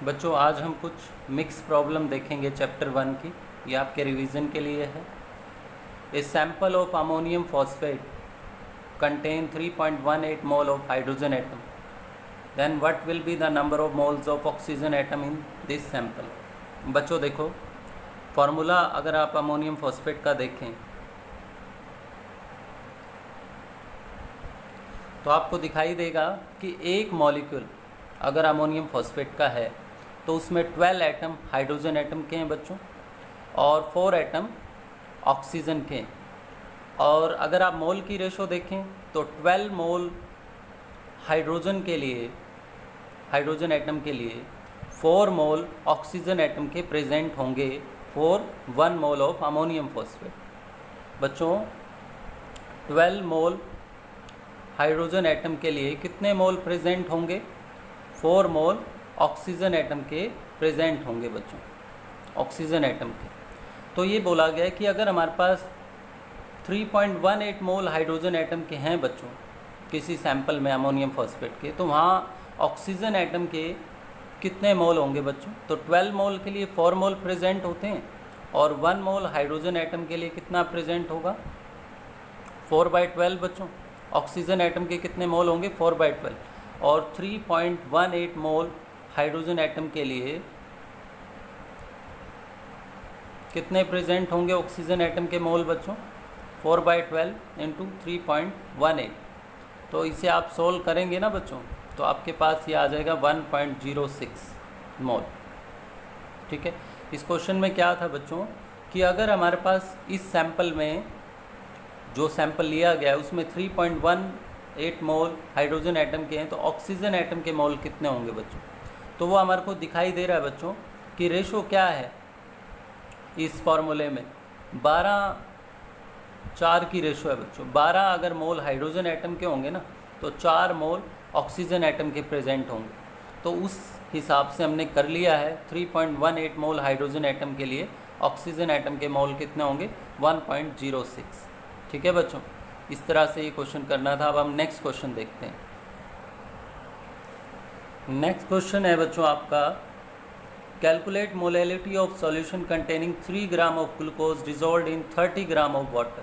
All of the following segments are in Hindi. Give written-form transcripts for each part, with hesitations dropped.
बच्चों आज हम कुछ मिक्स प्रॉब्लम देखेंगे चैप्टर 1 की। ये आपके रिवीजन के लिए है। A sample of ammonium phosphate contain 3.18 mole of hydrogen atom, then what will be the number of moles of oxygen atom in this sample. बच्चों देखो, फार्मूला अगर आप अमोनियम फॉस्फेट का देखें तो आपको दिखाई देगा कि एक मॉलिक्यूल अगर अमोनियम फॉस्फेट का है तो उसमें 12 एटम हाइड्रोजन एटम के हैं बच्चों, और 4 एटम ऑक्सीजन के हैं। और अगर आप मोल की रेशो देखें तो 12 मोल हाइड्रोजन के लिए, हाइड्रोजन एटम के लिए 4 मोल ऑक्सीजन एटम के प्रेजेंट होंगे for 1 mole of ammonium phosphate. बच्चों 12 मोल हाइड्रोजन एटम के लिए कितने मोल प्रेजेंट होंगे? 4 मोल ऑक्सीजन एटम के प्रेजेंट होंगे बच्चों, ऑक्सीजन एटम के। तो ये बोला गया है कि अगर हमारे पास 3.18 मोल हाइड्रोजन एटम के हैं बच्चों किसी सैंपल में अमोनियम फॉस्फेट के, तो वहाँ ऑक्सीजन एटम के कितने मोल होंगे बच्चों? तो 12 मोल के लिए 4 मोल प्रेजेंट होते हैं, और 1 मोल हाइड्रोजन एटम के लिए कितना प्रेजेंट होगा? 4/12 बच्चों। ऑक्सीजन एटम के कितने मोल होंगे? 4/12। और 3.18 मोल हाइड्रोजन एटम के लिए कितने प्रेजेंट होंगे ऑक्सीजन एटम के मोल बच्चों? 4/12 इंटू 3.18। तो इसे आप सोल्व करेंगे ना बच्चों, तो आपके पास ये आ जाएगा 1.06 मोल। ठीक है। इस क्वेश्चन में क्या था बच्चों कि अगर हमारे पास इस सैंपल में, जो सैंपल लिया गया है उसमें 3.18 मोल हाइड्रोजन एटम के हैं, तो ऑक्सीजन एटम के मोल कितने होंगे बच्चों? तो वो हमारे को दिखाई दे रहा है बच्चों कि रेशो क्या है इस फॉर्मूले में? 12:4 की रेशो है बच्चों। 12 अगर मोल हाइड्रोजन एटम के होंगे ना, तो 4 मोल ऑक्सीजन एटम के प्रेजेंट होंगे। तो उस हिसाब से हमने कर लिया है 3.18 मोल हाइड्रोजन एटम के लिए ऑक्सीजन एटम के मोल कितने होंगे? 1.06। ठीक है बच्चों, इस तरह से ये क्वेश्चन करना था। अब हम नेक्स्ट क्वेश्चन देखते हैं। नेक्स्ट क्वेश्चन है बच्चों आपका, calculate molality of solution containing 3 gram of glucose dissolved in 30 gram of water.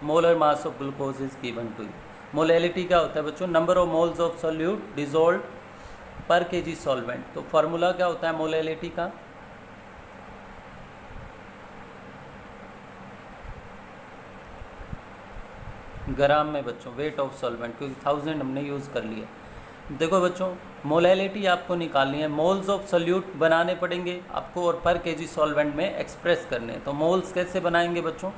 Molar mass of glucose is given to you. Molality क्या होता है बच्चों? Number of moles of solute dissolved पर केजी सॉल्वेंट। तो फार्मूला क्या होता है मोलैलिटी का? ग्राम में बच्चों, वेट ऑफ सॉल्वेंट, क्योंकि 1000 हमने यूज़ कर लिया। देखो बच्चों, मोलैलिटी आपको निकालनी है। मोल्स ऑफ सॉल्यूट बनाने पड़ेंगे आपको और पर केजी सॉल्वेंट में एक्सप्रेस करने हैं। तो मोल्स कैसे बनाएंगे बच्चों?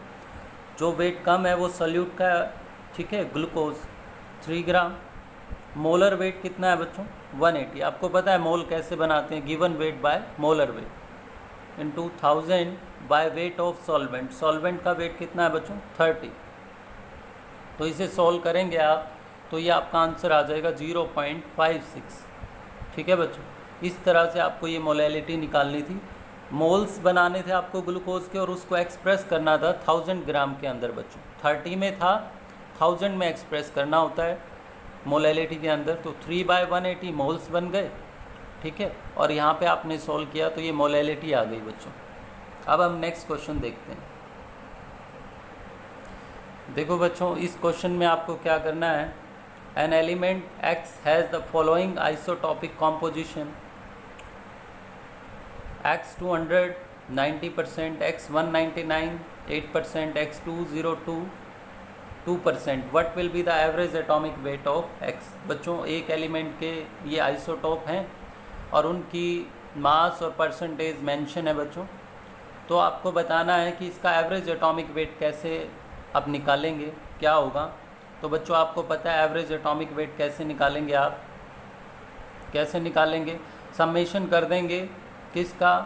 जो वेट कम है वो सॉल्यूट का, ठीक है, ग्लूकोज 3 ग्राम। मोलर वेट कितना है बच्चों? 180। आपको पता है मोल कैसे बनाते हैं? Given weight by molar weight into 1000 by weight of solvent. Solvent का वेट कितना है बच्चों? 30। तो इसे सॉल्व करेंगे आप तो ये आपका आंसर आ जाएगा 0.56। ठीक है बच्चों, इस तरह से आपको ये मोलैलिटी निकालनी थी। मोल्स बनाने थे आपको ग्लूकोज के और उसको एक्सप्रेस करना था 1000 ग्राम के अंदर बच्चों। 30 में था, 1000 में एक्सप्रेस करना होता है मोलैलिटी के अंदर। तो 3/180 मोल्स बन गए। ठीक है, और यहाँ पे आपने सॉल्व किया तो ये मोलैलिटी आ गई बच्चों। अब हम नेक्स्ट क्वेश्चन देखते हैं। देखो बच्चों, इस क्वेश्चन में आपको क्या करना है, an element X has the following isotopic composition, X 200 90%, X 199 8%, X 202 2%। What will be the average atomic weight of X। बच्चों एक एलिमेंट के ये आइसोटॉप हैं और उनकी मास और परसेंटेज मेंशन है बच्चों। तो आपको बताना है कि इसका एवरेज एटॉमिक वेट कैसे आप निकालेंगे, क्या होगा। तो बच्चों आपको पता है एवरेज एटॉमिक वेट कैसे निकालेंगे आप? कैसे निकालेंगे? समेशन कर देंगे किसका?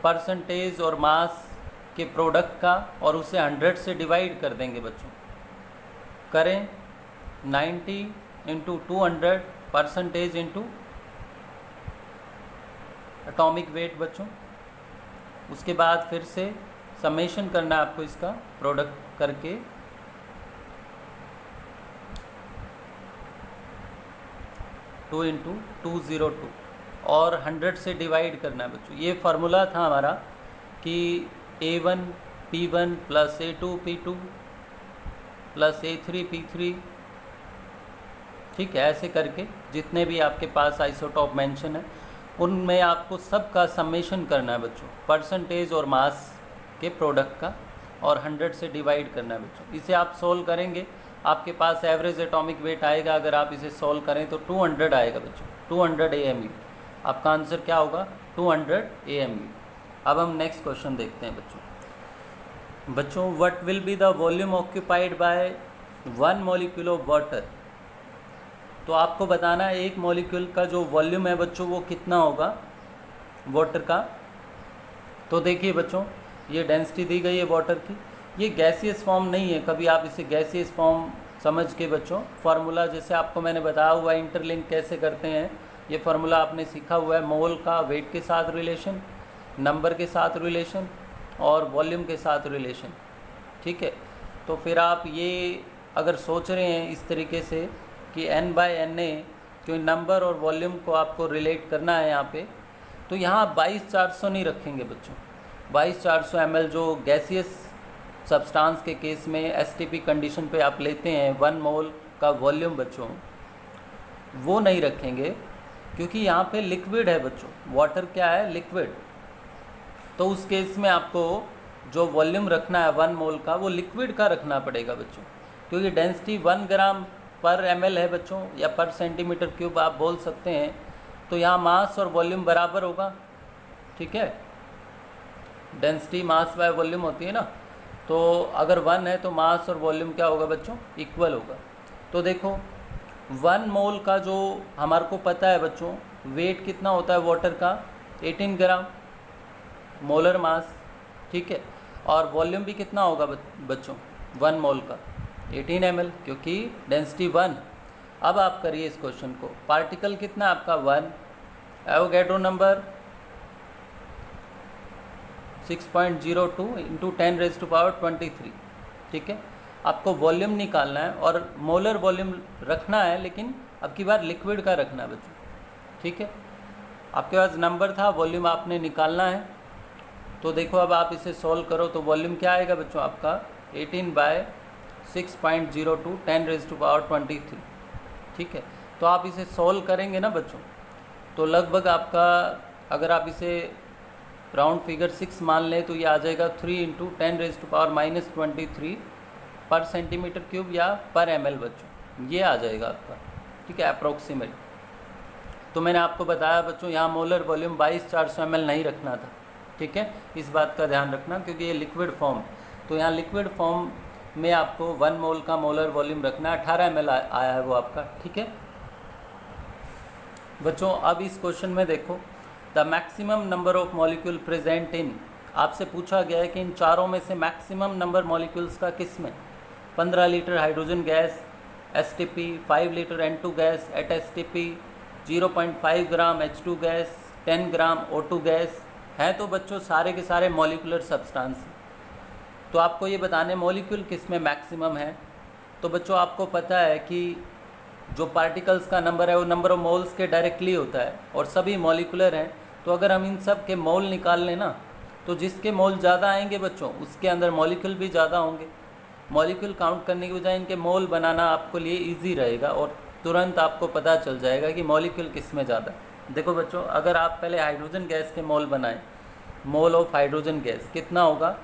परसेंटेज और मास के प्रोडक्ट का, और उसे 100 से डिवाइड कर देंगे बच्चों। करें 90 into 200 percentage into atomic weight बच्चों। उसके बाद फिर से समेशन करना है आपको इसका प्रोडक्ट करके। 2 इंटू 202 और 100 से डिवाइड करना है बच्चों। ये फार्मूला था हमारा कि A1 P1 plus A2 P2 plus A3 P3, ठीक है। ऐसे करके जितने भी आपके पास आइसोटॉप मेंशन है उनमें आपको सबका समेशन करना है बच्चों, परसेंटेज और मास के प्रोडक्ट का, और 100 से डिवाइड करना है बच्चों। इसे आप सोल्व करेंगे, आपके पास एवरेज एटॉमिक वेट आएगा, अगर आप इसे सोल्व करें तो 200 आएगा बच्चों, 200 AMU। आपका आंसर क्या होगा? 200 AMU। अब हम नेक्स्ट क्वेश्चन देखते हैं बच्चों। What will be the volume occupied by 1 molecule of water. तो आपको बताना है एक मॉलिक्यूल का जो वॉल्यूम है बच्चों वो कितना होगा वाटर का। तो देखिए बच्चों, ये डेंसिटी दी गई है वाटर की, ये गैसियस फॉर्म नहीं है, कभी आप इसे गैसियस फॉर्म समझ के बच्चों फार्मूला जैसे आपको मैंने बताया हुआ है इंटरलिंक कैसे करते हैं, ये फार्मूला आपने सीखा हुआ है। मोल का वेट के साथ रिलेशन, नंबर के साथ रिलेशन और वॉल्यूम के साथ रिलेशन, ठीक है। तो फिर आप ये अगर सोच रहे हैं इस तरीके से कि N/Na जो नंबर और वॉल्यूम को आपको रिलेट करना है यहाँ पे, तो यहाँ 22,400 नहीं रखेंगे बच्चों। 22,400 ml जो गैसियस सब्सटेंस के केस में STP कंडीशन पे आप लेते हैं 1 मोल का वॉल्यूम बच्चों, वो नहीं रखेंगे क्योंकि यहाँ पे लिक्विड है बच्चों। वाटर क्या है? लिक्विड। तो उस केस में आपको जो वॉल्यूम रखना है 1 मोल का वो लिक्विड का रखना पड़ेगा बच्चों, क्योंकि डेंसिटी 1 ग्राम पर ml है बच्चों, या पर सेंटीमीटर क्यूब आप बोल सकते हैं। तो यहाँ मास और वॉल्यूम बराबर होगा, ठीक है। डेंसिटी मास बाय वॉल्यूम होती है ना, तो अगर 1 है तो मास और वॉल्यूम क्या होगा बच्चों? इक्वल होगा। तो देखो 1 मोल का जो हमारे को पता है बच्चों वेट कितना होता है वाटर का? 18 ग्राम मोलर मास, ठीक है। और वॉल्यूम भी कितना होगा बच्चों 1 मोल का? 18 ml, क्योंकि डेंसिटी 1। अब आप करिए इस क्वेश्चन को, पार्टिकल कितना आपका 1, एवोगैड्रो नंबर 6.02 इंटू 10⁻23, ठीक है। आपको वॉल्यूम निकालना है और मोलर वॉल्यूम रखना है, लेकिन अब की बार लिक्विड का रखना है बच्चों, ठीक है। आपके पास नंबर था, वॉल्यूम आपने निकालना है। तो देखो अब आप इसे सॉल्व करो तो वॉल्यूम क्या आएगा बच्चों आपका? 18/6.02 10⁻23, ठीक है। तो आप इसे सॉल्व करेंगे ना बच्चों, तो लगभग आपका अगर आप इसे राउंड फिगर 6 मान लें तो ये आ जाएगा 3 × 10⁻⁻23 पर सेंटीमीटर क्यूब या पर ml बच्चों, ये आ जाएगा आपका, ठीक है, अप्रोक्सीमेट। तो मैंने आपको बताया बच्चों यहाँ मोलर वॉल्यूम 22,400 ml नहीं रखना था, ठीक है। इस बात का ध्यान रखना क्योंकि ये लिक्विड फॉर्म, तो यहाँ लिक्विड फॉर्म में आपको 1 मोल का मोलर वॉल्यूम रखना है। 18 ml आया है वो आपका, ठीक है बच्चों। अब इस क्वेश्चन में देखो, the maximum number of molecule present in, आपसे पूछा गया है कि इन चारों में से मैक्सिमम नंबर मॉलिक्यूल्स का किस में? 15 litre hydrogen gas STP, 5 litre N2 gas at STP, 0.5 gram H2 gas, 10 gram O2 gas हैं। तो बच्चों सारे के सारे मॉलिकुलर सब्सटेंस, तो आपको ये बताने मॉलिक्यूल किस में मैक्सिमम है। तो बच्चों आपको पता है कि जो पार्टिकल्स का नंबर है वो नंबर ऑफ मोल्स के डायरेक्टली होता है और सभी मॉलिकुलर हैं। तो अगर हम इन सब के मोल निकाल लें ना, तो जिसके मोल ज़्यादा आएंगे बच्चों उसके अंदर मॉलिक्यूल भी ज़्यादा होंगे। मॉलिक्यूल काउंट करने की बजाय इनके मोल बनाना आपको लिए ईजी रहेगा और तुरंत आपको पता चल जाएगा कि मॉलिक्यूल किस में ज़्यादा। देखो बच्चों, अगर आप पहले हाइड्रोजन गैस के मोल बनाएं, मोल ऑफ हाइड्रोजन गैस कितना होगा?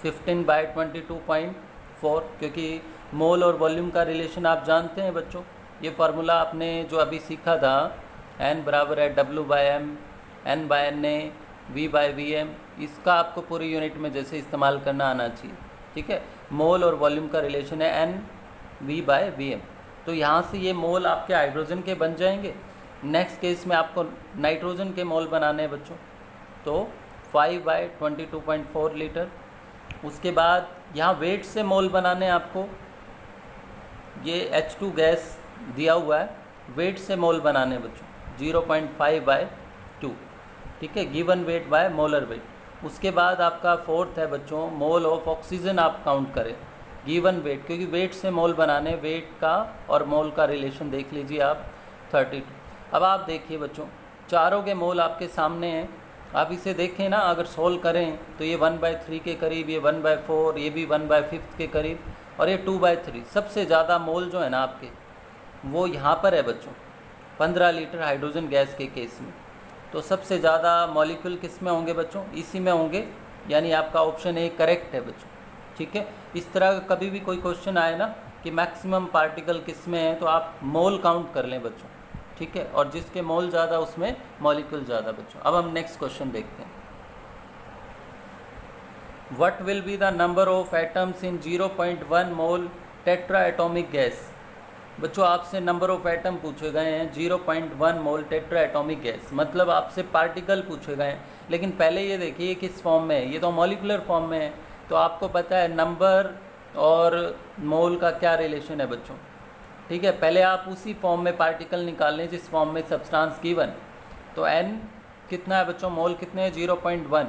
15/22.4, क्योंकि मोल और वॉल्यूम का रिलेशन आप जानते हैं बच्चों। ये फार्मूला आपने जो अभी सीखा था, N बराबर है W/m, N/Na, V/Vm, इसका आपको पूरी यूनिट में जैसे इस्तेमाल करना आना चाहिए, ठीक है। मोल और वॉल्यूम का रिलेशन है N/V/Vm। तो यहाँ से ये मोल आपके हाइड्रोजन के बन जाएंगे। नेक्स्ट केस में आपको नाइट्रोजन के मोल बनाने हैं बच्चों, तो 5/22.4 लीटर। उसके बाद यहाँ वेट से मोल बनाने हैं आपको, ये H2 गैस दिया हुआ है, वेट से मोल बनाने बच्चों 0.5/2, ठीक है, given weight by molar wait. उसके बाद आपका फोर्थ है बच्चों मोल ऑफ ऑक्सीजन, आप काउंट करें गिवन वेट, क्योंकि वेट से मोल बनाने, वेट का और मोल का रिलेशन देख लीजिए आप 32। अब आप देखिए बच्चों, चारों के मोल आपके सामने हैं। आप इसे देखें ना, अगर सोल्व करें तो ये 1/3 के करीब, ये 1/4, ये भी 1/5 के करीब, और ये 2/3। सबसे ज़्यादा मोल जो है ना आपके, वो यहाँ पर है बच्चों, 15 लीटर हाइड्रोजन गैस के केस में। तो सबसे ज़्यादा मॉलिक्यूल किस में होंगे बच्चों? इसी में होंगे, यानी आपका ऑप्शन ए करेक्ट है बच्चों। ठीक है, इस तरह का कभी भी कोई क्वेश्चन आए ना कि मैक्सिमम पार्टिकल किस में है, तो आप मोल काउंट कर लें बच्चों। ठीक है, और जिसके मोल ज़्यादा उसमें मॉलिक्यूल ज़्यादा बच्चों। अब हम नेक्स्ट क्वेश्चन देखते हैं। What will be the number of atoms in 0.1 mole tetra atomic gas? बच्चों आपसे नंबर ऑफ एटम पूछे गए हैं 0.1 मोल टेट्रा एटॉमिक गैस, मतलब आपसे पार्टिकल पूछे गए हैं। लेकिन पहले ये देखिए किस फॉर्म में है, ये तो मॉलिकुलर फॉर्म में है। तो आपको पता है नंबर और मोल का क्या रिलेशन है बच्चों। ठीक है, पहले आप उसी फॉर्म में पार्टिकल निकाल लें जिस फॉर्म में सब्सटेंस गिवन। तो n कितना है बच्चों? मोल कितने हैं? 0.1।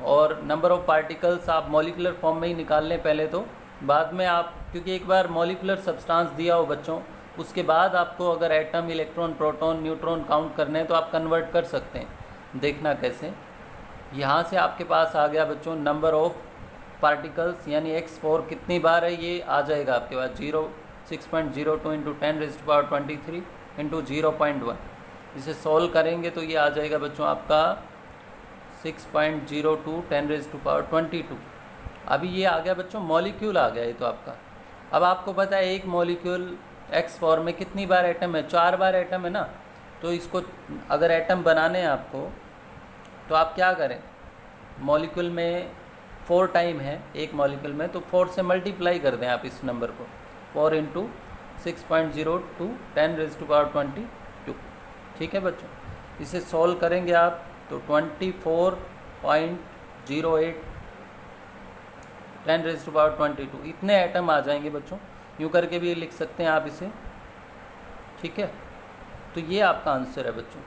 और नंबर ऑफ पार्टिकल्स आप मॉलिकुलर फॉर्म में ही निकाल लें पहले, तो बाद में आप, क्योंकि एक बार मॉलिकुलर सब्सटेंस दिया हो बच्चों, उसके बाद आपको अगर atom, electron, proton, neutron count करने हैं तो आप कन्वर्ट कर सकते हैं। देखना कैसे। यहाँ से आपके पास आ गया बच्चों नंबर ऑफ पार्टिकल्स, यानी x4 कितनी बार है ये आ जाएगा आपके पास 6.02 इंटू 10⁻23 इंटू 0.1। इसे सॉल्व करेंगे तो ये आ जाएगा बच्चों आपका 6.02 10⁻22। अभी ये आ गया बच्चों मॉलिक्यूल आ गया ये तो आपका। अब आपको पता है एक मॉलिक्यूल x4 में कितनी बार एटम है? 4 बार एटम है ना। तो इसको अगर एटम बनाने हैं आपको, तो आप क्या करें, मॉलिक्यूल में 4 टाइम है एक मॉलिक्यूल में, तो 4 से मल्टीप्लाई कर दें आप इस नंबर को, 4 इंटू 6.02 10⁻22। ठीक है बच्चों, इसे सॉल्व करेंगे आप तो 24.08 10⁻22 इतने एटम आ जाएंगे बच्चों। यूँ करके भी लिख सकते हैं आप इसे। ठीक है, तो ये आपका आंसर है बच्चों।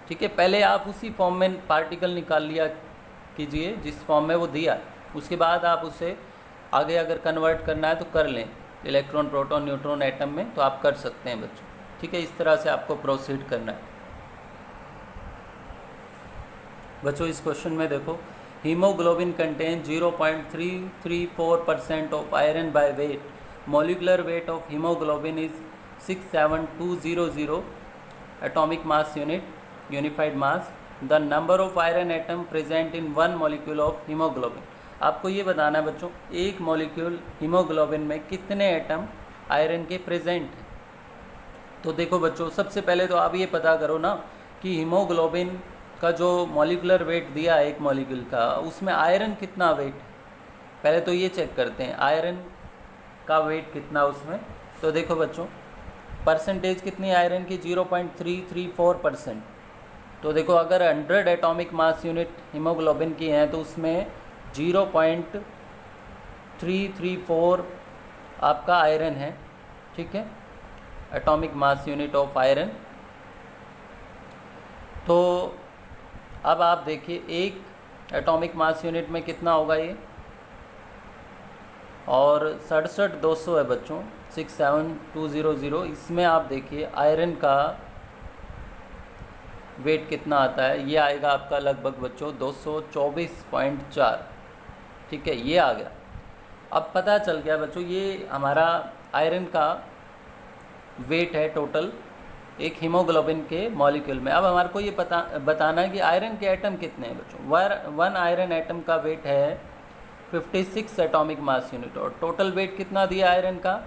ठीक है, पहले आप उसी फॉर्म में पार्टिकल निकाल लिया कीजिए जिस फॉर्म में वो दिया, उसके बाद आप उसे आगे अगर कन्वर्ट करना है तो कर लें, इलेक्ट्रॉन, प्रोटॉन, न्यूट्रॉन, एटम में, तो आप कर सकते हैं बच्चों। ठीक है, इस तरह से आपको प्रोसीड करना है बच्चों। इस क्वेश्चन में देखो, haemoglobin contain 0.334% of iron by weight, molecular weight of haemoglobin is 67200 atomic mass unit, unified mass. The number of iron atom present in 1 molecule of haemoglobin. आपको ये बताना है बच्चों, एक मॉलिक्यूल हीमोग्लोबिन में कितने एटम आयरन के प्रेजेंट हैं। तो देखो बच्चों, सबसे पहले तो आप ये पता करो ना कि हीमोग्लोबिन का जो मॉलिकुलर वेट दिया है एक मॉलिक्यूल का, उसमें आयरन कितना वेट है। पहले तो ये चेक करते हैं आयरन का वेट कितना उसमें। तो देखो बच्चों, परसेंटेज कितनी आयरन की? 0.334%। तो देखो अगर 100 एटॉमिक मास यूनिट हीमोग्लोबिन की हैं तो उसमें 0.334 आपका आयरन है। ठीक है, atomic mass unit of iron. तो अब आप देखिए एक एटॉमिक मास यूनिट में कितना होगा ये, और 67,200 है बच्चों, 67200। इसमें आप देखिए आयरन का वेट कितना आता है, ये आएगा आपका लगभग बच्चों 224.4। ठीक है, ये आ गया। अब पता चल गया बच्चों ये हमारा आयरन का वेट है टोटल एक हीमोग्लोबिन के मॉलिक्यूल में। अब हमारे को ये बताना है कि आयरन के एटम कितने हैं बच्चों। 1 आयरन एटम का वेट है 56 एटॉमिक मास यूनिट, और टोटल वेट कितना दिया आयरन का?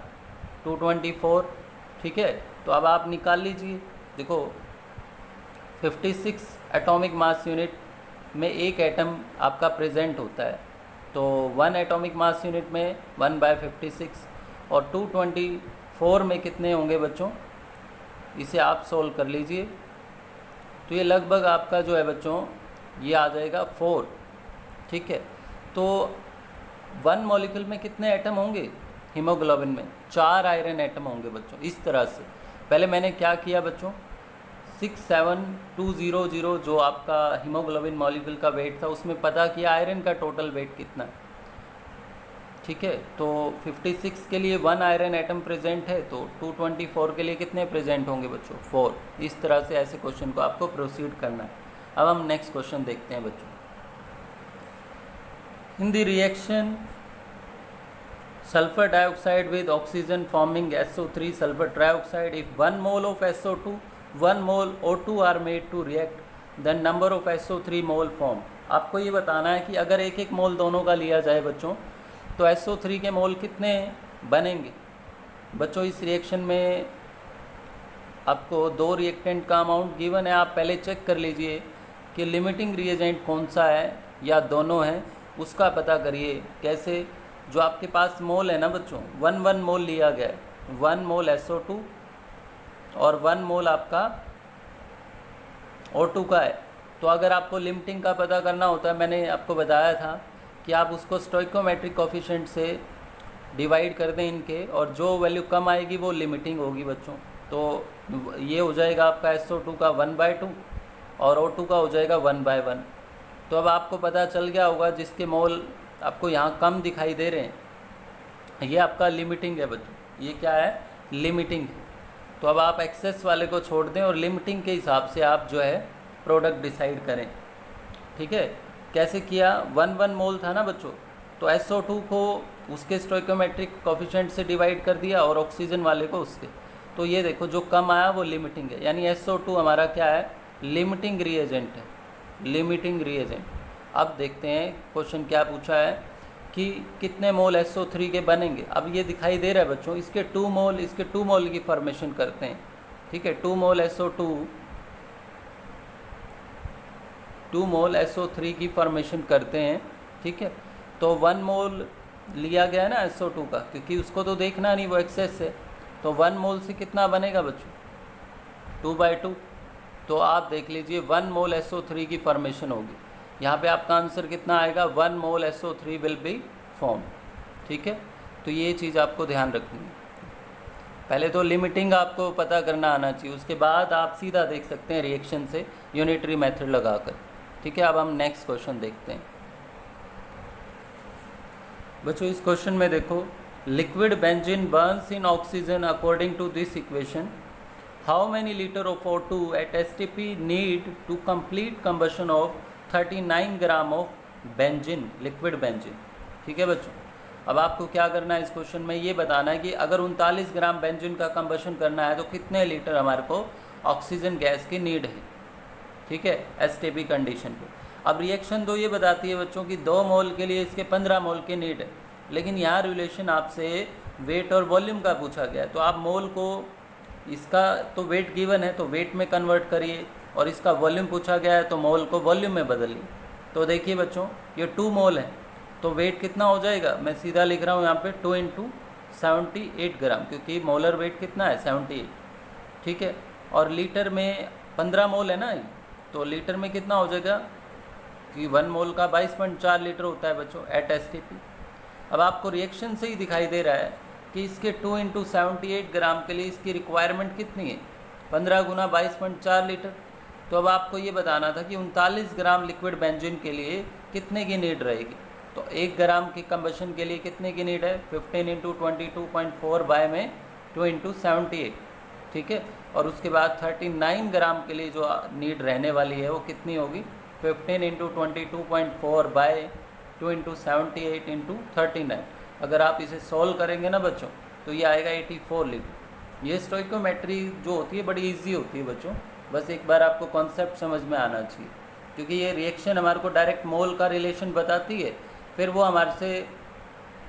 224। ठीक है, तो अब आप निकाल लीजिए। देखो 56 एटॉमिक मास यूनिट में एक एटम आपका प्रेजेंट होता है, तो 1 एटॉमिक मास यूनिट में 1/56, और 224 में कितने होंगे बच्चों? इसे आप सोल्व कर लीजिए। तो ये लगभग आपका जो है बच्चों ये आ जाएगा 4। ठीक है, तो 1 मॉलिक्यूल में कितने एटम होंगे हीमोग्लोबिन में? 4 आयरन एटम होंगे बच्चों। इस तरह से पहले मैंने क्या किया बच्चों, 67200 जो आपका हीमोग्लोबिन मॉलिक्यूल का वेट था उसमें पता किया आयरन का टोटल वेट कितना है। ठीक है। तो 56 के लिए 1 आयरन एटम प्रेजेंट है, तो 224 के लिए कितने प्रेजेंट होंगे बच्चों? 4। इस तरह से ऐसे क्वेश्चन को आपको प्रोसीड करना है। अब हम नेक्स्ट क्वेश्चन देखते हैं बच्चों। In the reaction sulfur dioxide with oxygen forming SO3 sulfur trioxide, if 1 mole of SO2 1 mole O2 are made to react, then number of SO3 mole form। आपको ये बताना है कि अगर एक एक मोल दोनों का लिया जाए बच्चों तो SO3 के मोल कितने बनेंगे। बच्चों इस रिएक्शन में आपको 2 रिएक्टेंट का अमाउंट गिवन है, आप पहले चेक कर लीजिए कि लिमिटिंग रिएजेंट कौन सा है या दोनों हैं, उसका पता करिए। कैसे? जो आपके पास मोल है ना बच्चों, 1 मोल लिया गया है, 1 मोल SO2 और 1 मोल आपका O2 का है। तो अगर आपको लिमिटिंग का पता करना होता है, मैंने आपको बताया था कि आप उसको स्टोइकोमेट्रिक कोफिशिएंट से डिवाइड कर दें इनके, और जो वैल्यू कम आएगी वो लिमिटिंग होगी बच्चों। तो ये हो जाएगा आपका SO2 का 1/2 और O2 का हो जाएगा 1/1। तो अब आपको पता चल गया होगा जिसके मोल आपको यहाँ कम दिखाई दे रहे हैं, ये आपका लिमिटिंग है बच्चों। ये क्या है? लिमिटिंग है। तो अब आप एक्सेस वाले को छोड़ दें और लिमिटिंग के हिसाब से आप जो है प्रोडक्ट डिसाइड करें। ठीक है? कैसे किया? 1 मोल था ना बच्चों, तो SO2 को उसके स्टोइकोमेट्रिक कोफिशिएंट से डिवाइड कर दिया और ऑक्सीजन वाले को उसके। तो ये देखो जो कम आया वो लिमिटिंग है, यानी SO2 हमारा क्या है? लिमिटिंग रिएजेंट है, लिमिटिंग रिएजेंट। अब देखते हैं क्वेश्चन क्या पूछा है कि कितने मोल SO3 के बनेंगे। अब ये दिखाई दे रहा है बच्चों, इसके 2 मोल की फॉर्मेशन करते हैं। ठीक है? 2 मोल SO2 2 मोल SO3 की फॉर्मेशन करते हैं। ठीक है? तो 1 मोल लिया गया है ना SO2 का, क्योंकि उसको तो देखना नहीं, वो एक्सेस है। तो 1 मोल से कितना बनेगा बच्चों? 2/2। तो आप देख लीजिए 1 मोल SO3 की फॉर्मेशन होगी। यहाँ पे आपका आंसर कितना आएगा? 1 मोल SO3 विल बी फॉर्म। ठीक है? तो ये चीज़ आपको ध्यान रखनी है। पहले तो लिमिटिंग आपको पता करना आना चाहिए, उसके बाद आप सीधा देख सकते हैं रिएक्शन से यूनिटरी मेथड लगाकर। ठीक है? अब हम नेक्स्ट क्वेश्चन देखते हैं बच्चों। इस क्वेश्चन में देखो, liquid benzene burns in oxygen according to this equation, how many litre of O2 at STP need to complete combustion of 39 gram of benzene, liquid benzene. ठीक है बच्चों? अब आपको क्या करना है इस क्वेश्चन में, ये बताना है कि अगर 39 ग्राम बेंजीन का कंबशन करना है तो कितने लीटर हमारे को ऑक्सीजन गैस की नीड है। ठीक है? STP कंडीशन पे। अब रिएक्शन 2 ये बताती है बच्चों कि 2 मोल के लिए इसके 15 मोल की नीड है, लेकिन यहाँ रिलेशन आपसे वेट और वॉल्यूम का पूछा गया है। तो आप मोल को, इसका तो वेट गिवन है तो वेट में कन्वर्ट करिए, और इसका वॉल्यूम पूछा गया है तो मोल को वॉल्यूम में बदलिए। तो देखिए बच्चों, ये 2 मोल है तो वेट कितना हो जाएगा? मैं सीधा लिख रहा हूँ यहाँ पे 2 × 78 ग्राम, क्योंकि मोलर वेट कितना है? 78। ठीक है? और लीटर में 15 मोल है ना, तो लीटर में कितना हो जाएगा कि 1 मोल का 22.4 लीटर होता है बच्चों एट STP। अब आपको रिएक्शन से ही दिखाई दे रहा है कि इसके 2 × 78 ग्राम के लिए इसकी रिक्वायरमेंट कितनी है? 15 × 22.4 लीटर। तो अब आपको ये बताना था कि 39 ग्राम लिक्विड बेंजीन के लिए कितने की नीड रहेगी। तो 1 ग्राम की कंबशन के लिए कितने की नीड है? 15 × 22.4 बाय में 2 × 78। ठीक है? और उसके बाद 39 ग्राम के लिए जो नीड रहने वाली है वो कितनी होगी? 15 × 22.4 बाय 2 × 78 × 39। अगर आप इसे सॉल्व करेंगे ना बच्चों तो ये आएगा 84 लीटर। ये स्टोइकोमेट्री जो होती है बड़ी इजी होती है बच्चों, बस एक बार आपको कॉन्सेप्ट समझ में आना चाहिए, क्योंकि ये रिएक्शन हमारे को डायरेक्ट मोल का रिलेशन बताती है, फिर वो हमारे से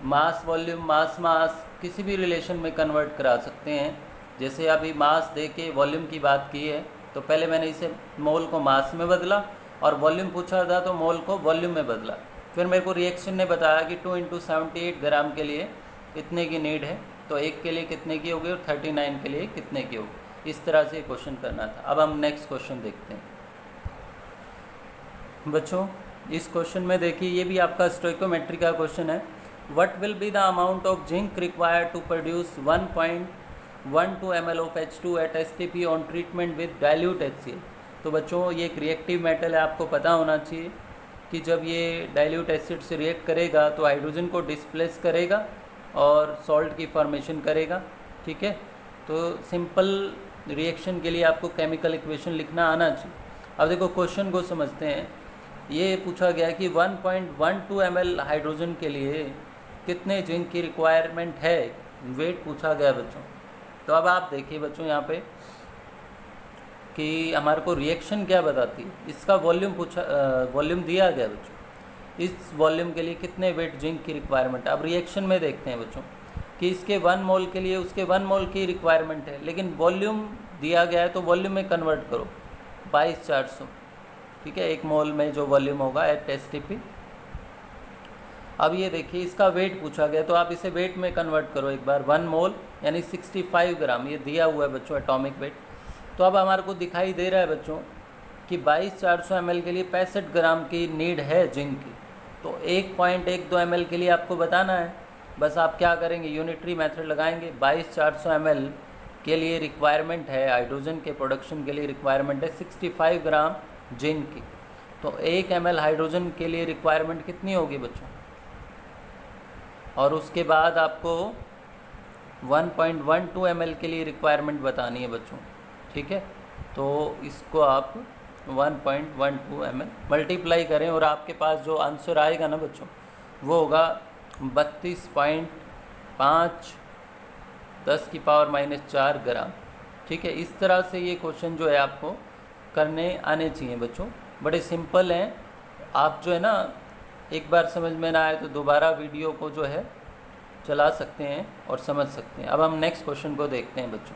मास वॉल्यूम, मास किसी भी रिलेशन में कन्वर्ट करा सकते हैं। जैसे अभी मास दे के वॉल्यूम की बात की है, तो पहले मैंने इसे मोल को मास में बदला, और वॉल्यूम पूछा था तो मोल को वॉल्यूम में बदला। फिर मेरे को रिएक्शन ने बताया कि 2 × 78 ग्राम के लिए इतने की नीड है, तो 1 के लिए कितने की होगी और 39 के लिए कितने की होगी। इस तरह से क्वेश्चन करना था। अब हम नेक्स्ट क्वेश्चन देखते हैं बच्चों। इस क्वेश्चन में देखिए, ये भी आपका स्टोइकोमेट्री का क्वेश्चन है। What will be the amount of zinc required to produce 1.12 ml of H2 at STP on treatment with dilute HCl। तो बच्चों ये एक रिएक्टिव मेटल है, आपको पता होना चाहिए। कि जब ये डाइल्यूट एसिड से रिएक्ट करेगा तो हाइड्रोजन को डिस्प्लेस करेगा और सॉल्ट की फॉर्मेशन करेगा। ठीक है, तो सिंपल रिएक्शन के लिए आपको केमिकल इक्वेशन लिखना आना चाहिए। अब देखो क्वेश्चन को समझते हैं। ये पूछा गया कि 1.12 ml हाइड्रोजन के लिए कितने जिंक की रिक्वायरमेंट है, वेट पूछा गया बच्चों। तो अब आप देखिए बच्चों यहाँ पे कि हमारे को रिएक्शन क्या बताती है, इसका वॉल्यूम वॉल्यूम दिया गया बच्चों। इस वॉल्यूम के लिए कितने वेट जिंक की रिक्वायरमेंट है। अब रिएक्शन में देखते हैं बच्चों कि इसके 1 मोल के लिए उसके 1 मोल की रिक्वायरमेंट है, लेकिन वॉल्यूम दिया गया है तो वॉल्यूम में कन्वर्ट करो 22,400। ठीक है, 1 मोल में जो वॉल्यूम होगा एट STP। अब ये देखिए इसका वेट पूछा गया तो आप इसे वेट में कन्वर्ट करो एक बार। 1 मोल यानी 65 ग्राम, ये दिया हुआ है बच्चों एटॉमिक वेट। तो अब हमारे को दिखाई दे रहा है बच्चों कि 22,400 ml के लिए 65 ग्राम की नीड है जिंक की। तो 1.12 ml के लिए आपको बताना है। बस आप क्या करेंगे, यूनिटरी मेथड लगाएंगे। 22,400 ml के लिए रिक्वायरमेंट है, हाइड्रोजन के प्रोडक्शन के लिए रिक्वायरमेंट है 65 ग्राम जिंक की। तो 1 ml हाइड्रोजन के लिए रिक्वायरमेंट कितनी होगी बच्चों, और उसके बाद आपको 1.12 ml के लिए रिक्वायरमेंट बतानी है बच्चों। ठीक है, तो इसको आप 1.12 ml मल्टीप्लाई करें और आपके पास जो आंसर आएगा ना बच्चों वो होगा 32.5 10⁻⁴ ग्राम। ठीक है, इस तरह से ये क्वेश्चन जो है आपको करने आने चाहिए बच्चों, बड़े सिंपल हैं। आप जो है ना एक बार समझ में ना आए तो दोबारा वीडियो को जो है चला सकते हैं और समझ सकते हैं। अब हम नेक्स्ट क्वेश्चन को देखते हैं बच्चों।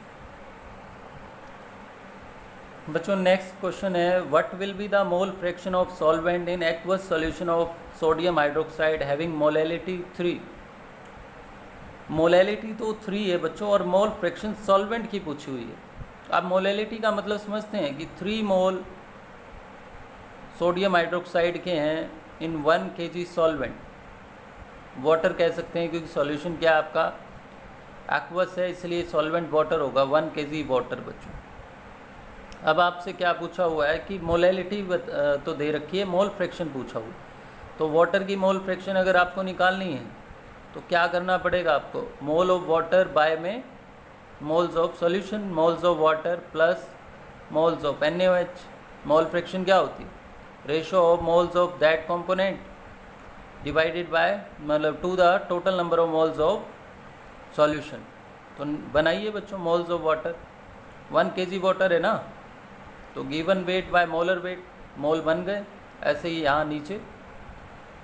नेक्स्ट क्वेश्चन है what will be the mole fraction of solvent in aqueous solution of sodium hydroxide having molality 3। Molality तो 3 है बच्चों और मोल फ्रैक्शन सॉल्वेंट की पूछी हुई है। आप मोलैलिटी का मतलब समझते हैं कि 3 मोल सोडियम हाइड्रोक्साइड के हैं इन 1 kg सॉल्वेंट। वाटर कह सकते हैं क्योंकि सॉल्यूशन क्या आपका एक्वस है, इसलिए सॉल्वेंट वाटर होगा, 1 kg वाटर बच्चों। अब आपसे क्या पूछा हुआ है कि मोलैलिटी तो दे रखी है, मोल फ्रैक्शन पूछा हुआ। तो वाटर की मोल फ्रैक्शन अगर आपको निकालनी है तो क्या करना पड़ेगा आपको, मोल ऑफ वाटर बाय में moles of solution, moles of water plus moles of NaOH। Mole fraction क्या होती है, ratio of moles of that component divided by मतलब to the total number of moles of solution. तो बनाइए बच्चों moles of water, 1 kg water है ना, तो given weight by molar weight, mole बन गए। ऐसे ही यहाँ नीचे,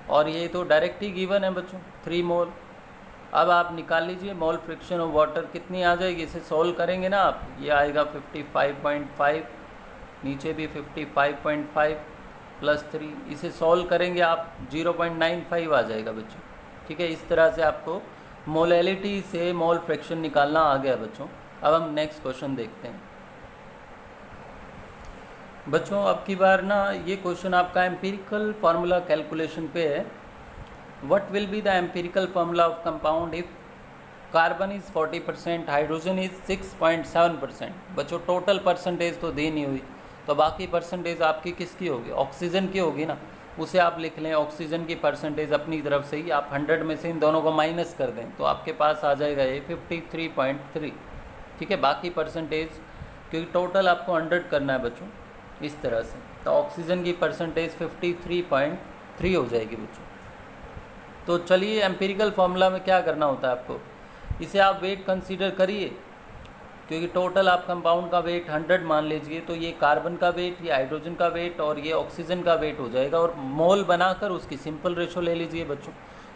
और ये तो डायरेक्ट ही गिवन है बच्चों 3 मोल। अब आप निकाल लीजिए मोल फ्रैक्शन ऑफ वाटर कितनी आ जाएगी, इसे सॉल्व करेंगे ना आप, ये आएगा 55.5, नीचे भी 55.5 प्लस 3, इसे सॉल्व करेंगे आप 0.95 आ जाएगा बच्चों। ठीक है, इस तरह से आपको मोलैलिटी से मोल फ्रैक्शन निकालना आ गया बच्चों। अब हम नेक्स्ट क्वेश्चन देखते हैं बच्चों। अब की बार ना ये क्वेश्चन आपका एम्पिरिकल फार्मूला कैलकुलेशन पे है। What will be the empirical formula of compound if carbon is 40%, hydrogen is 6.7%। बच्चों टोटल परसेंटेज तो दी नहीं हुई, तो बाकी परसेंटेज आपकी किसकी होगी, ऑक्सीजन की होगी ना, उसे आप लिख लें। ऑक्सीजन की परसेंटेज अपनी तरफ से ही आप 100 में से इन दोनों को माइनस कर दें तो आपके पास आ जाएगा ये 53.3। ठीक है, बाकी परसेंटेज क्योंकि टोटल आपको 100 करना है बच्चों, इस तरह से, तो ऑक्सीजन की परसेंटेज 53.3 हो जाएगी बच्चों। तो चलिए एम्पिरिकल फार्मूला में क्या करना होता है आपको, इसे आप वेट कंसीडर करिए क्योंकि टोटल आप कंपाउंड का वेट 100 मान लीजिए, तो ये कार्बन का वेट, ये हाइड्रोजन का वेट और ये ऑक्सीजन का वेट हो जाएगा, और मोल बनाकर उसकी सिंपल रेशो ले लीजिए बच्चों,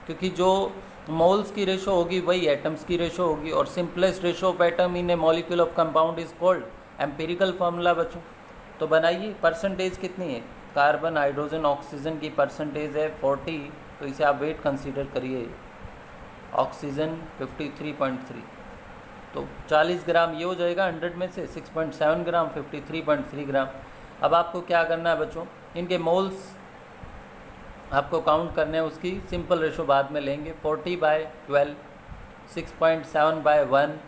क्योंकि जो मोल्स की रेशो होगी वही एटम्स की रेशो होगी, और simplest ratio of atom in A molecule of compound is called empirical formula बच्चों। तो बनाइए, परसेंटेज कितनी है, कार्बन हाइड्रोजन ऑक्सीजन की परसेंटेज है 40, तो इसे आप वेट कंसीडर करिए, ऑक्सीजन 53.3, तो 40 ग्राम ये हो जाएगा 100 में से, 6.7 ग्राम 53.3 ग्राम। अब आपको क्या करना है बच्चों, इनके मोल्स आपको काउंट करने हैं, उसकी सिंपल रेशो बाद में लेंगे। 40/12, 6.7/1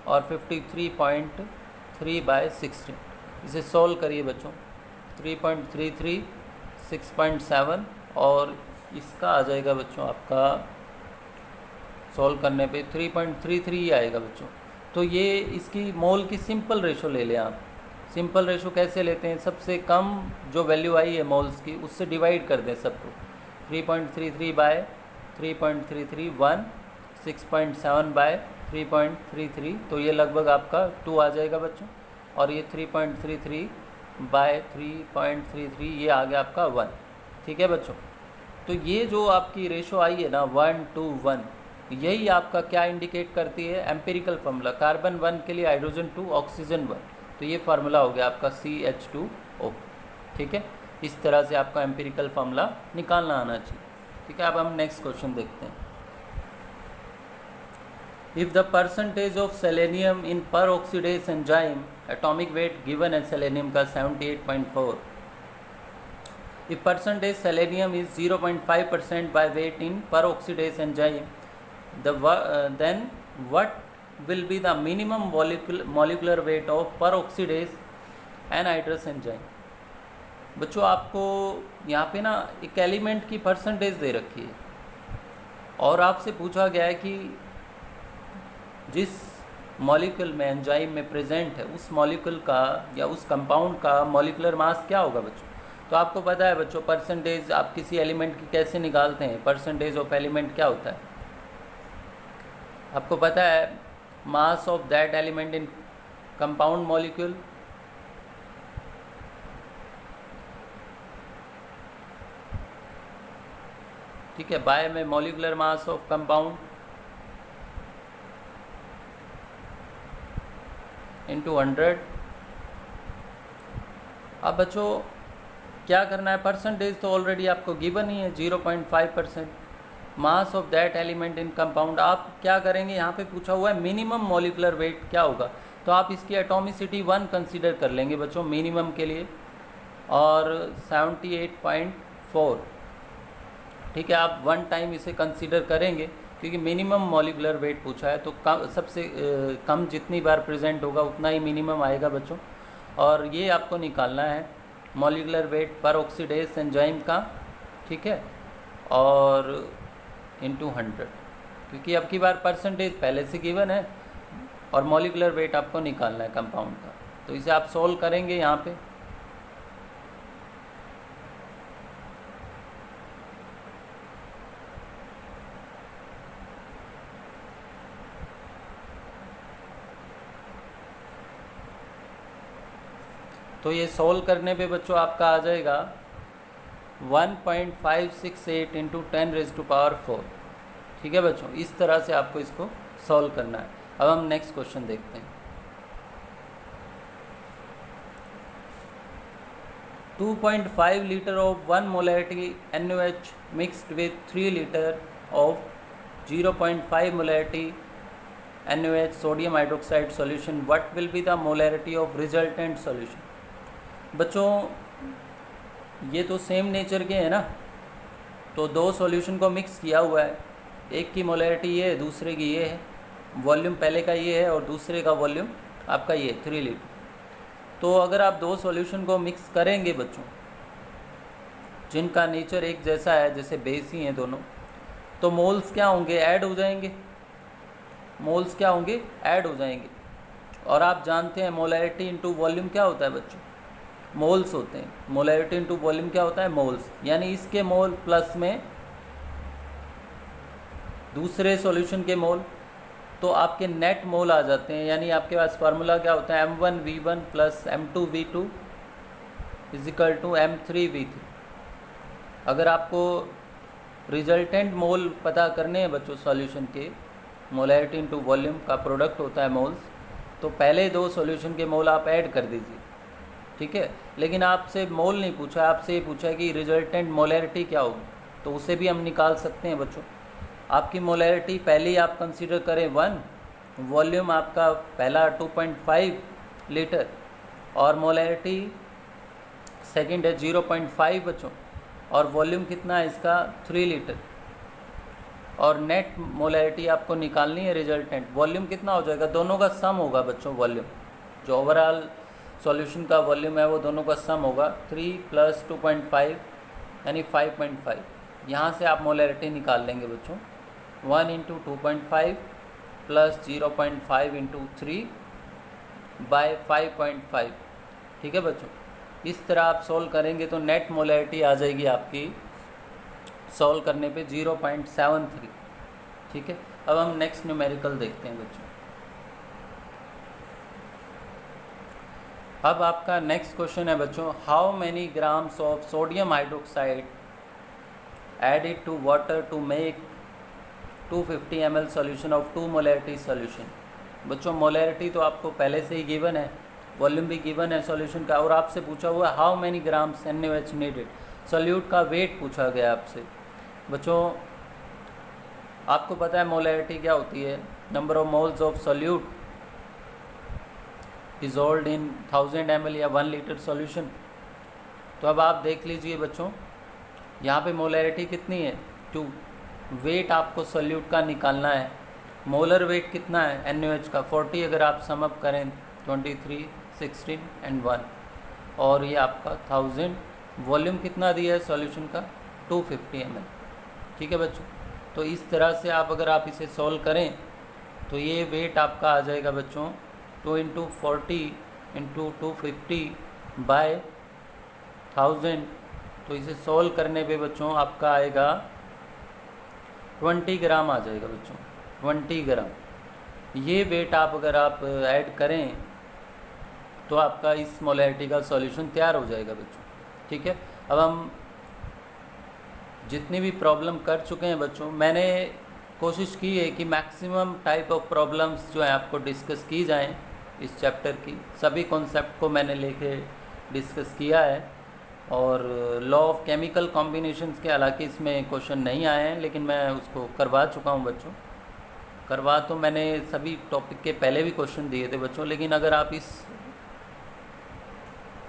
और 53.3/16। इसे सॉल्व करिए बच्चों, 3.33, 6.7 और इसका आ जाएगा बच्चों आपका सॉल्व करने पे 3.33 ही आएगा बच्चों। तो ये इसकी मोल की सिंपल रेशो ले लें आप। सिंपल रेशो कैसे लेते हैं, सबसे कम जो वैल्यू आई है मोल्स की उससे डिवाइड कर दें सबको। 3.33 बाय 3.33 1, 6.7 बाय 3.33, तो ये लगभग आपका 2 आ जाएगा बच्चों। और ये 3.33 बाय 3.33 ये आ गया आपका 1। ठीक है बच्चों, तो ये जो आपकी रेशो आई है ना 1:1, यही आपका क्या इंडिकेट करती है, एम्पिरिकल फार्मूला, कार्बन 1 के लिए हाइड्रोजन 2 ऑक्सीजन 1, तो ये फार्मूला हो गया आपका CH2O। ठीक है, इस तरह से आपका एम्पिरिकल फार्मूला निकालना आना चाहिए। ठीक है, अब हम नेक्स्ट क्वेश्चन देखते हैं। If the percentage of selenium in peroxidase enzyme, atomic weight given है सेलेनियम का 78.4, if percentage selenium is 0.5% by weight in peroxidase enzyme, then what will be the minimum molecular weight of peroxidase anhydrous enzyme? बच्चों आपको यहाँ पे ना एक एलिमेंट की परसेंटेज दे रखी है और आपसे पूछा गया है कि जिस मॉलिक्यूल में एंजाइम में प्रेजेंट है उस मॉलिक्यूल का या उस कंपाउंड का मॉलिक्यूलर मास क्या होगा बच्चों। तो आपको पता है बच्चों परसेंटेज आप किसी एलिमेंट की कैसे निकालते हैं, परसेंटेज ऑफ एलिमेंट क्या होता है आपको पता है, mass of that element in compound molecule. ठीक है, बाय में molecular mass of compound into 100। अब बच्चों क्या करना है, परसेंटेज तो ऑलरेडी आपको गिवन ही है 0.5%, mass of that element in compound. आप क्या करेंगे, यहाँ पे पूछा हुआ है मिनिमम मॉलिक्यूलर वेट क्या होगा, तो आप इसकी एटॉमिसिटी 1 कंसीडर कर लेंगे बच्चों मिनिमम के लिए, और 78.4। ठीक है, आप 1 टाइम इसे कंसीडर करेंगे क्योंकि मिनिमम मॉलिक्यूलर वेट पूछा है, तो सबसे कम जितनी बार प्रेजेंट होगा उतना ही मिनिमम आएगा बच्चों। और ये आपको निकालना है मॉलिक्यूलर वेट पर ऑक्सीडेज एंजाइम का। ठीक है, और इंटू 100, क्योंकि अब की बार परसेंटेज पहले से गिवन है और मॉलिक्यूलर वेट आपको निकालना है कंपाउंड का, तो इसे आप सोल्व करेंगे यहाँ पे। तो ये सोल्व करने पे बच्चों आपका आ जाएगा 1.568 इंटू 10⁻⁴। ठीक है बच्चों, इस तरह से आपको इसको सॉल्व करना है। अब हम नेक्स्ट क्वेश्चन देखते हैं। 2.5 litre of 1 molarity NaOH mixed with 3 litre of 0.5 molarity NaOH sodium hydroxide solution, what will be the molarity of resultant solution. बच्चों ये तो सेम नेचर के हैं ना, तो दो सॉल्यूशन को मिक्स किया हुआ है, एक की मोलैरिटी ये है दूसरे की ये है, वॉल्यूम पहले का ये है और दूसरे का वॉल्यूम आपका ये 3 लीटर। तो अगर आप दो सॉल्यूशन को मिक्स करेंगे बच्चों जिनका नेचर एक जैसा है, जैसे बेस ही हैं दोनों, तो मोल्स क्या होंगे, ऐड हो जाएंगे। मोल्स क्या होंगे, ऐड हो जाएंगे। और आप जानते हैं मोलैरिटी इंटू वॉल्यूम क्या होता है बच्चों, मोल्स होते हैं। मोलैरिटी इंटू वॉल्यूम क्या होता है, मोल्स, यानी इसके मोल प्लस में दूसरे सॉल्यूशन के मोल, तो आपके नेट मोल आ जाते हैं। यानी आपके पास फार्मूला क्या होता है, M1V1 plus M2V2 is equal to M3V3। अगर आपको रिजल्टेंट मोल पता करने हैं बच्चों सॉल्यूशन के, मोलैरिटी इंटू वॉल्यूम का प्रोडक्ट होता है मोल्स, तो पहले दो सॉल्यूशन के मोल आप ऐड कर दीजिए। ठीक है, लेकिन आपसे मोल नहीं पूछा, आपसे ये पूछा कि रिजल्टेंट मोलैरिटी क्या होगी, तो उसे भी हम निकाल सकते हैं बच्चों। आपकी मोलैरिटी पहले ही आप कंसीडर करें 1, वॉल्यूम आपका पहला 2.5 लीटर और मोलैरिटी सेकंड है 0.5 बच्चों, और वॉल्यूम कितना है इसका 3 लीटर, और नेट मोलैरिटी आपको निकालनी है रिजल्टेंट। वॉल्यूम कितना हो जाएगा, दोनों का सम होगा बच्चों, वॉल्यूम जो ओवरऑल सॉल्यूशन का वॉल्यूम है वो दोनों का सम होगा 3 + 2.5 यानी 5.5। यहाँ से आप मोलैरिटी निकाल लेंगे बच्चों, 1 × 2.5 प्लस 0.5 × 3 बाय 5.5। ठीक है बच्चों, इस तरह आप सॉल्व करेंगे तो नेट मोलैरिटी आ जाएगी आपकी सॉल्व करने पे 0.73। ठीक है, अब हम नेक्स्ट न्यूमेरिकल देखते हैं बच्चों। अब आपका नेक्स्ट क्वेश्चन है बच्चों, how many grams of sodium hydroxide added to water to make 250 ml solution of 2 molarity solution. बच्चों मोलैरिटी तो आपको पहले से ही गिवन है, वॉल्यूम भी गिवन है सॉल्यूशन का, और आपसे पूछा हुआ how many grams NaOH needed, solute का वेट पूछा गया आपसे। बच्चों आपको पता है मोलैरिटी क्या होती है, number of moles of solute dissolved in 1000 ml या 1 लीटर सॉल्यूशन। तो अब आप देख लीजिए बच्चों, यहाँ पे मोलैरिटी कितनी है 2, वेट आपको सॉल्यूट का निकालना है, मोलर वेट कितना है NaOH का 40, अगर आप सम अप करें 23, 16 एंड 1, और ये आपका 1000, वॉल्यूम कितना दिया है सॉल्यूशन का 250 ml। ठीक है बच्चों, तो इस तरह से अगर आप इसे सॉल्व करें तो ये वेट आपका आ जाएगा बच्चों 2 × 40 × 250 बाय 1000। तो इसे सॉल्व करने पे बच्चों आपका आएगा 20 ग्राम आ जाएगा बच्चों, 20 ग्राम। ये वेट अगर आप ऐड करें तो आपका इस मोलैरिटी का सॉल्यूशन तैयार हो जाएगा बच्चों। ठीक है, अब हम जितनी भी प्रॉब्लम कर चुके हैं बच्चों, मैंने कोशिश की है कि मैक्सिमम टाइप ऑफ प्रॉब्लम्स जो है आपको डिस्कस की जाएं इस चैप्टर की। सभी कॉन्सेप्ट को मैंने लेके डिस्कस किया है, और लॉ ऑफ केमिकल कॉम्बिनेशंस के हालांकि इसमें क्वेश्चन नहीं आए हैं, लेकिन मैं उसको करवा चुका हूं बच्चों। करवा तो मैंने सभी टॉपिक के पहले भी क्वेश्चन दिए थे बच्चों, लेकिन अगर आप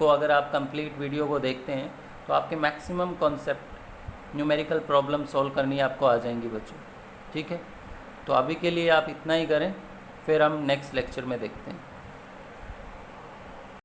अगर आप कंप्लीट वीडियो को देखते हैं तो आपके maximum concept numerical problem solve करनी आपको आ जाएंगी बच्चों। ठीक है, तो अभी के लिए आप इतना ही करें, फिर हम नेक्स्ट लेक्चर में देखते हैं।